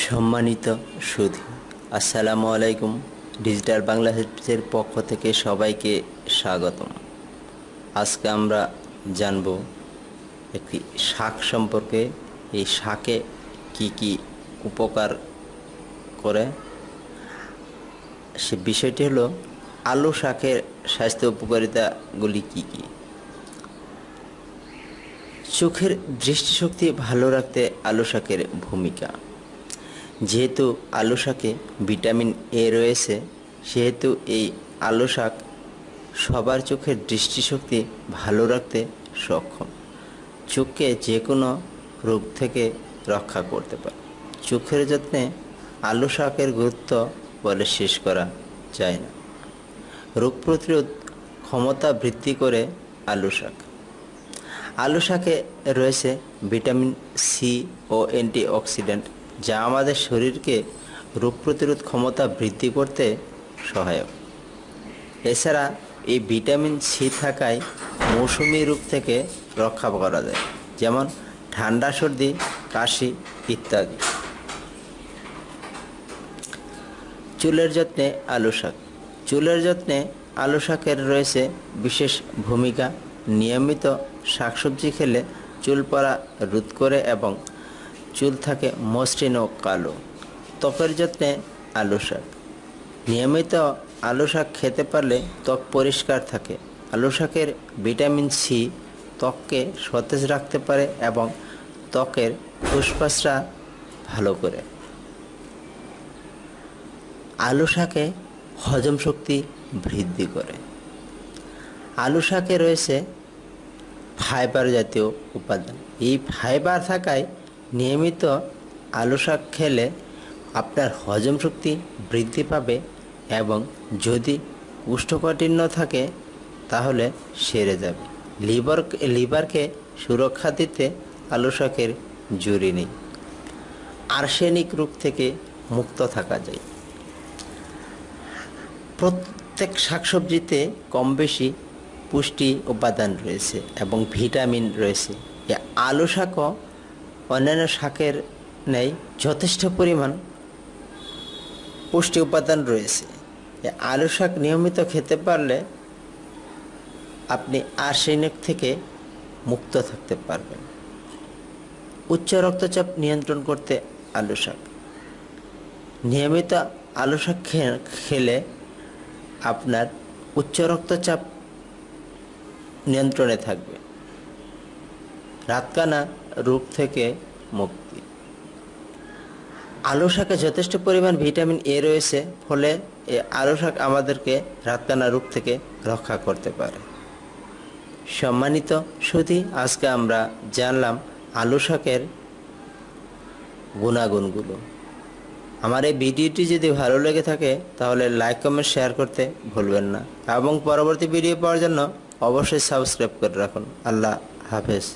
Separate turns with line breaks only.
সম্মানিত সুধী, আসসালামু আলাইকুম। ডিজিটাল বাংলাদেশের পক্ষ থেকে সবাইকে স্বাগতম। আজকে আমরা জানব একটি শাক সম্পর্কে। এই শাকে কি কি উপকার করে সে বিষয়টি হলো আলু শাকের স্বাস্থ্য উপকারিতাগুলি কি কি। চোখের দৃষ্টিশক্তি ভালো রাখতে আলু শাকের ভূমিকা। যেহেতু আলু শাকে ভিটামিন এ রয়েছে, সেহেতু এই আলু শাক সবার চোখের দৃষ্টিশক্তি ভালো রাখতে সক্ষম। চোখকে যে কোনো রোগ থেকে রক্ষা করতে পারে। চোখের যত্নে আলু শাকের গুরুত্ব বলে শেষ করা যায় না। রোগ প্রতিরোধ ক্ষমতা বৃদ্ধি করে আলু শাক। আলু শাকে রয়েছে ভিটামিন সি ও অ্যান্টিঅক্সিডেন্ট, যা আমাদের শরীরকে রোগ প্রতিরোধ ক্ষমতা বৃদ্ধি করতে সহায়ক। এছাড়া এই ভিটামিন সি থাকায় মৌসুমি রোগ থেকে রক্ষা করা যায়, যেমন ঠান্ডা, সর্দি, কাশি ইত্যাদি। চুলের যত্নে আলু শাক। চুলের যত্নে আলু শাকের রয়েছে বিশেষ ভূমিকা। নিয়মিত শাকসবজি খেলে চুল পড়া রোধ করে এবং চুল থাকে মসৃণ ও কালো। ত্বকের যত্নে আলু শাক। নিয়মিত আলু শাক খেতে পারলে ত্বক পরিষ্কার থাকে। আলু শাকের ভিটামিন সি ত্বককে সতেজ রাখতে পারে এবং ত্বকের ফুসফাসরা ভালো করে। আলু শাকে হজম শক্তি বৃদ্ধি করে। আলু শাকে রয়েছে ফাইবার জাতীয় উপাদান। এই ফাইবার থাকায় নিয়মিত আলু শাক খেলে আপনার হজম শক্তি বৃদ্ধি পাবে এবং যদি কোষ্ঠকাঠিন্য থাকে তাহলে সেরে যাবে। লিভারকে সুরক্ষা দিতে আলু শাকের জরুরি নেই। আর্সেনিক রোগ থেকে মুক্ত থাকা যায়। প্রত্যেক শাকসবজিতে কম বেশি পুষ্টি উপাদান রয়েছে এবং ভিটামিন রয়েছে। আলু শাকও অন্যান্য শাকের ন্যায় যথেষ্ট পরিমাণ পুষ্টি উপাদান রয়েছে। আলু শাক নিয়মিত খেতে পারলে আপনি আর্সেনিক থেকে মুক্ত থাকতে পারবেন। উচ্চ রক্তচাপ নিয়ন্ত্রণ করতে আলু শাক। নিয়মিত আলু শাক খেলে আপনার উচ্চ রক্তচাপ নিয়ন্ত্রণে থাকবে। রাতকানা রোগ থেকে মুক্তি। আলু শাকে যথেষ্ট পরিমাণ ভিটামিন এ রয়েছে, ফলে এই আলু শাক আমাদেরকে রাতকানা রোগ থেকে রক্ষা করতে পারে। সম্মানিত সুধী, আজকে আমরা জানলাম আলু শাকের গুণাগুণগুলো। আমার এই ভিডিওটি যদি ভালো লেগে থাকে তাহলে লাইক, কমেন্ট, শেয়ার করতে ভুলবেন না এবং পরবর্তী ভিডিও পাওয়ার জন্য অবশ্যই সাবস্ক্রাইব করে রাখুন। আল্লাহ হাফেজ।